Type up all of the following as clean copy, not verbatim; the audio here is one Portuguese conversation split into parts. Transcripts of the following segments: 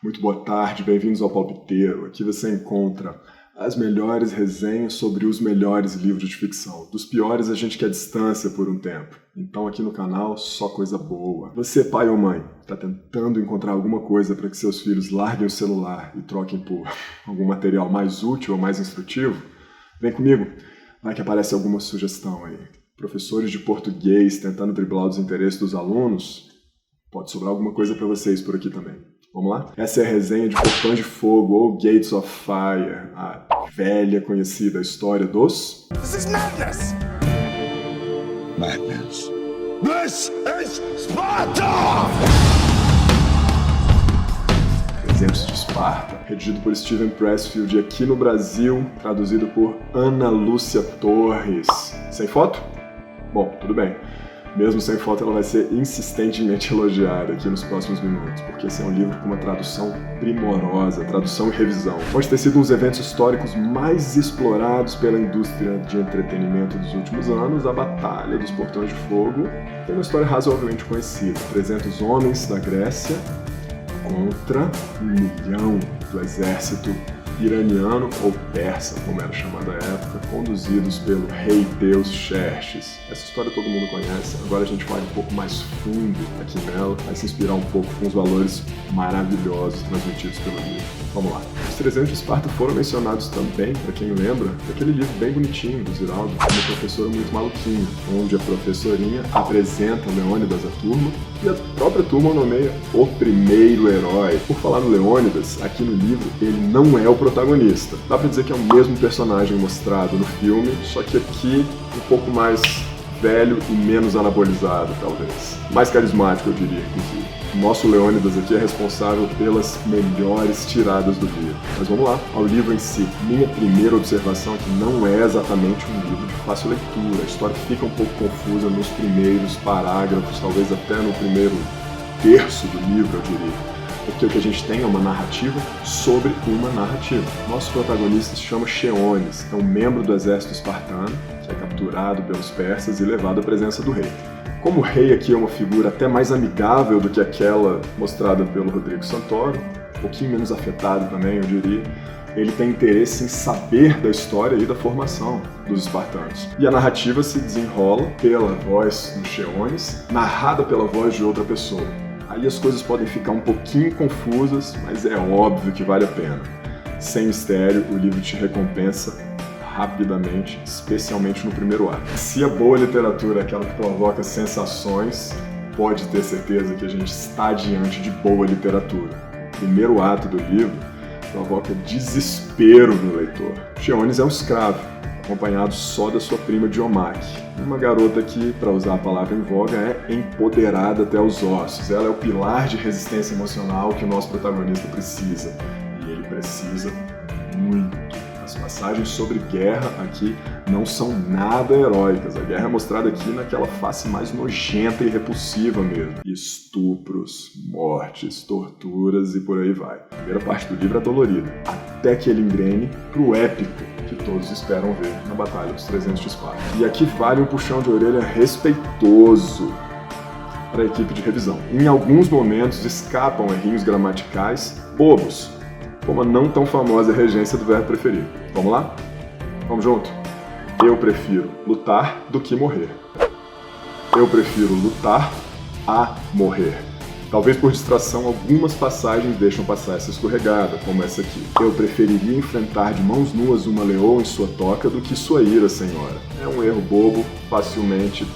Muito boa tarde, bem-vindos ao Palpiteiro. Aqui você encontra as melhores resenhas sobre os melhores livros de ficção. Dos piores a gente quer distância por um tempo. Então aqui no canal só coisa boa. Você, pai ou mãe, está tentando encontrar alguma coisa para que seus filhos larguem o celular e troquem por algum material mais útil ou mais instrutivo? Vem comigo, vai que aparece alguma sugestão aí. Professores de português tentando driblar os interesses dos alunos? Pode sobrar alguma coisa para vocês por aqui também. Vamos lá? Essa é a resenha de Portões de Fogo ou Gates of Fire, a velha conhecida história dos... This is madness! Madness. This is Sparta! Exemplos de Esparta, redigido por Steven Pressfield e aqui no Brasil, traduzido por Ana Lúcia Torres. Sem foto? Bom, tudo bem. Mesmo sem foto, ela vai ser insistentemente elogiada aqui nos próximos minutos, porque esse é um livro com uma tradução primorosa, tradução e revisão. Pode ter sido um dos eventos históricos mais explorados pela indústria de entretenimento dos últimos anos. A Batalha dos Portões de Fogo tem uma história razoavelmente conhecida. 300 homens da Grécia contra 1 milhão do exército iraniano ou persa, como era chamado à época, conduzidos pelo rei Deus Xerxes. Essa história todo mundo conhece, agora a gente vai um pouco mais fundo aqui nela, vai se inspirar um pouco com os valores maravilhosos transmitidos pelo livro. Vamos lá. Os 300 de Esparta foram mencionados também, para quem lembra, daquele livro bem bonitinho do Ziraldo, uma professora muito maluquinha, onde a professorinha apresenta Leônidas à turma e a própria turma o nomeia o primeiro herói. Por falar no Leônidas, aqui no livro ele não é o protagonista. Dá pra dizer que é o mesmo personagem mostrado no filme, só que aqui um pouco mais velho e menos anabolizado, talvez. Mais carismático, eu diria, inclusive. O nosso Leônidas aqui é responsável pelas melhores tiradas do livro. Mas vamos lá, ao livro em si. Minha primeira observação é que não é exatamente um livro de fácil leitura. A história fica um pouco confusa nos primeiros parágrafos, talvez até no primeiro terço do livro, eu diria. Porque o que a gente tem é uma narrativa sobre uma narrativa. Nosso protagonista se chama Xeones, é um membro do exército espartano, que é capturado pelos persas e levado à presença do rei. Como o rei aqui é uma figura até mais amigável do que aquela mostrada pelo Rodrigo Santoro, um pouquinho menos afetado também, eu diria, ele tem interesse em saber da história e da formação dos espartanos. E a narrativa se desenrola pela voz do Xeones, narrada pela voz de outra pessoa. Aí as coisas podem ficar um pouquinho confusas, mas é óbvio que vale a pena. Sem mistério, o livro te recompensa rapidamente, especialmente no primeiro ato. Se a boa literatura é aquela que provoca sensações, pode ter certeza que a gente está diante de boa literatura. O primeiro ato do livro provoca desespero no leitor. Xeones é um escravo, acompanhado só da sua prima Diomaque, uma garota que, para usar a palavra em voga, é empoderada até os ossos. Ela é o pilar de resistência emocional que o nosso protagonista precisa. E ele precisa muito. As passagens sobre guerra aqui não são nada heróicas. A guerra é mostrada aqui naquela face mais nojenta e repulsiva mesmo. Estupros, mortes, torturas e por aí vai. A primeira parte do livro é dolorida, até que ele engrene pro épico que todos esperam ver na Batalha dos 300 de Esparta. E aqui vale um puxão de orelha respeitoso para a equipe de revisão. Em alguns momentos escapam errinhos gramaticais bobos, como a não tão famosa regência do verbo preferir. Vamos lá? Vamos junto? Eu prefiro lutar do que morrer. Eu prefiro lutar a morrer. Talvez por distração, algumas passagens deixam passar essa escorregada, como essa aqui. Eu preferiria enfrentar de mãos nuas uma leoa em sua toca do que sua ira, senhora. É um erro bobo, facilmente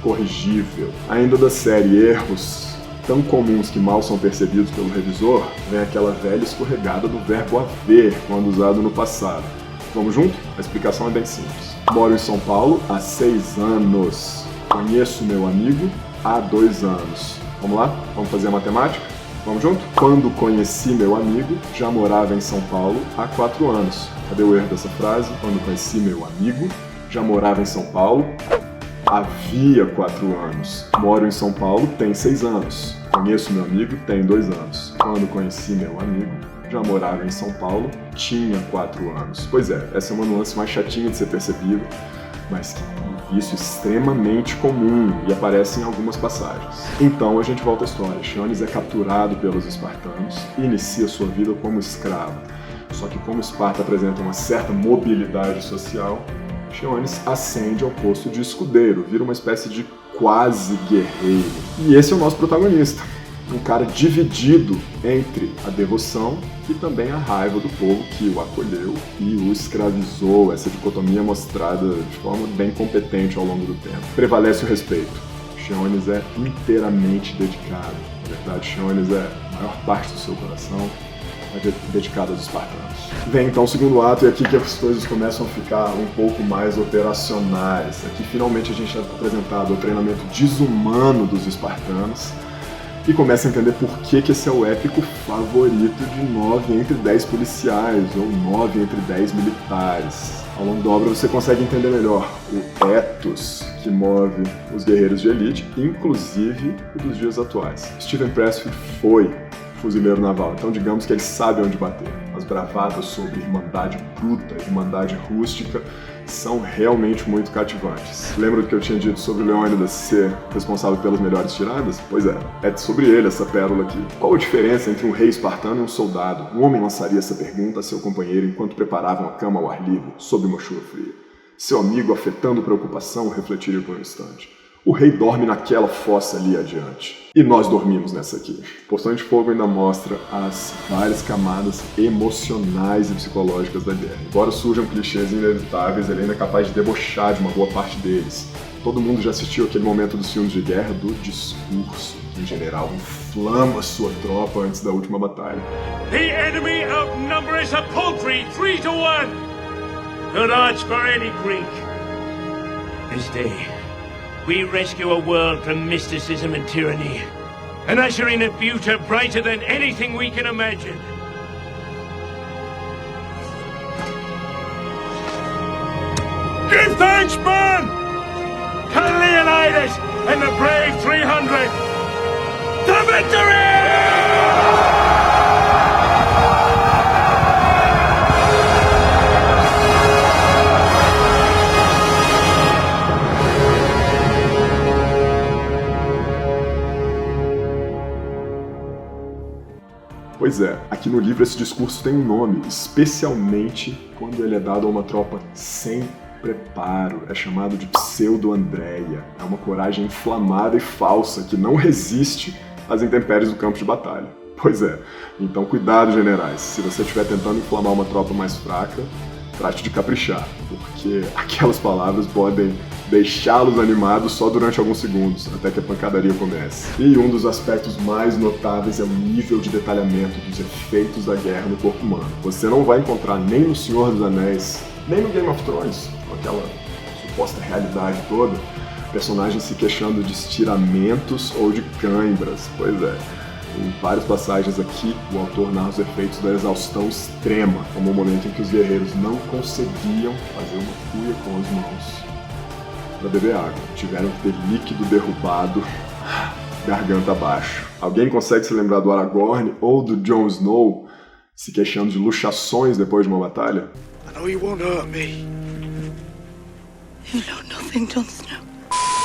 corrigível. Ainda da série erros tão comuns que mal são percebidos pelo revisor, vem aquela velha escorregada do verbo haver, quando usado no passado. Vamos junto? A explicação é bem simples. Moro em São Paulo há 6 anos. Conheço meu amigo há 2 anos. Vamos lá? Vamos fazer a matemática? Vamos junto? Quando conheci meu amigo, já morava em São Paulo há 4 anos. Cadê o erro dessa frase? Quando conheci meu amigo, já morava em São Paulo havia 4 anos. Moro em São Paulo tem 6 anos. Conheço meu amigo tem 2 anos. Quando conheci meu amigo, já morava em São Paulo, tinha 4 anos. Pois é, essa é uma nuance mais chatinha de ser percebida, mas que vício extremamente comum e aparece em algumas passagens. Então a gente volta à história. Xiônnis é capturado pelos espartanos e inicia sua vida como escravo. Só que como Esparta apresenta uma certa mobilidade social, Xiônnis ascende ao posto de escudeiro, vira uma espécie de quase guerreiro. E esse é o nosso protagonista. Um cara dividido entre a devoção e também a raiva do povo que o acolheu e o escravizou. Essa dicotomia mostrada de forma bem competente ao longo do tempo. Prevalece o respeito. Xiônnis é inteiramente dedicado. Na verdade, Xiônnis é a maior parte do seu coração dedicado aos espartanos. Vem então o segundo ato e aqui que as coisas começam a ficar um pouco mais operacionais. Aqui finalmente a gente é apresentado o treinamento desumano dos espartanos e começa a entender por que esse é o épico favorito de 9 entre 10 policiais ou 9 entre 10 militares. Ao longo da obra você consegue entender melhor o ethos que move os guerreiros de elite, inclusive o dos dias atuais. Steven Pressfield foi fuzileiro naval, então digamos que ele sabe onde bater. As bravatas sobre irmandade bruta, irmandade rústica, são realmente muito cativantes. Lembra do que eu tinha dito sobre Leônidas ser responsável pelas melhores tiradas? Pois é sobre ele essa pérola aqui. Qual a diferença entre um rei espartano e um soldado? Um homem lançaria essa pergunta a seu companheiro enquanto preparavam a cama ao ar livre, sob uma chuva fria. Seu amigo, afetando preocupação, refletiria por um instante. O rei dorme naquela fossa ali adiante. E nós dormimos nessa aqui. Porção de Fogo ainda mostra as várias camadas emocionais e psicológicas da guerra. Embora surjam clichês inevitáveis, ele ainda é capaz de debochar de uma boa parte deles. Todo mundo já assistiu aquele momento dos filmes de guerra do discurso, que o general inflama sua tropa antes da última batalha. The enemy outnumbers a paltry 3-1. Good odds for any Greek. This day, we rescue a world from mysticism and tyranny, and usher in a future brighter than anything we can imagine. Give thanks, man! To Leonidas and the brave 300! To victory! Pois é, aqui no livro esse discurso tem um nome, especialmente quando ele é dado a uma tropa sem preparo. É chamado de pseudo-Andréia. É uma coragem inflamada e falsa que não resiste às intempéries do campo de batalha. Pois é, então cuidado, generais. Se você estiver tentando inflamar uma tropa mais fraca, trate de caprichar, porque aquelas palavras podem deixá-los animados só durante alguns segundos, até que a pancadaria comece. E um dos aspectos mais notáveis é o nível de detalhamento dos efeitos da guerra no corpo humano. Você não vai encontrar nem no Senhor dos Anéis, nem no Game of Thrones, com aquela suposta realidade toda, personagens se queixando de estiramentos ou de cãibras. Pois é. Em várias passagens aqui, o autor narra os efeitos da exaustão extrema, como o momento em que os guerreiros não conseguiam fazer uma cuia com as mãos para beber água. Tiveram que ter líquido derrubado, garganta abaixo. Alguém consegue se lembrar do Aragorn ou do Jon Snow se queixando de luxações depois de uma batalha? I know you won't hurt me. You know nothing, Jon Snow.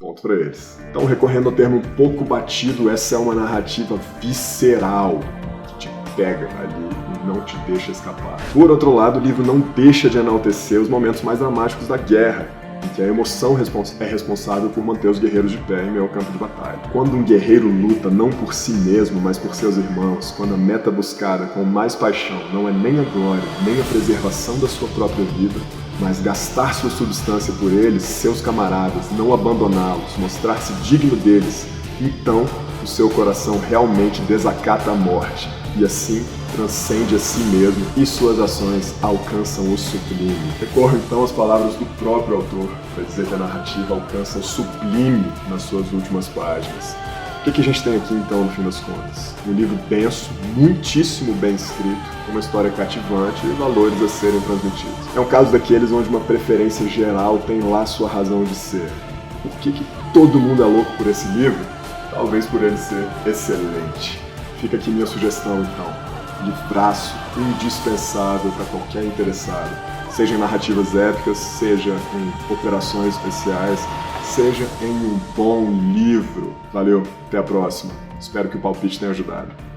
Ponto pra eles. Então, recorrendo ao termo um pouco batido, essa é uma narrativa visceral que te pega ali e não te deixa escapar. Por outro lado, o livro não deixa de enaltecer os momentos mais dramáticos da guerra, em que a emoção é responsável por manter os guerreiros de pé em meio ao campo de batalha. Quando um guerreiro luta não por si mesmo, mas por seus irmãos, quando a meta buscada com mais paixão não é nem a glória, nem a preservação da sua própria vida, mas gastar sua substância por eles, seus camaradas, não abandoná-los, mostrar-se digno deles, então o seu coração realmente desacata a morte e assim transcende a si mesmo e suas ações alcançam o sublime. Recorro então às palavras do próprio autor para dizer que a narrativa alcança o sublime nas suas últimas páginas. O que a gente tem aqui então, no fim das contas? Um livro denso, muitíssimo bem escrito, uma história cativante e valores a serem transmitidos. É um caso daqueles onde uma preferência geral tem lá sua razão de ser. Por que todo mundo é louco por esse livro? Talvez por ele ser excelente. Fica aqui minha sugestão então. Livraço indispensável para qualquer interessado seja em narrativas épicas, seja em operações especiais, seja em um bom livro. Valeu, até a próxima. Espero que o palpite tenha ajudado.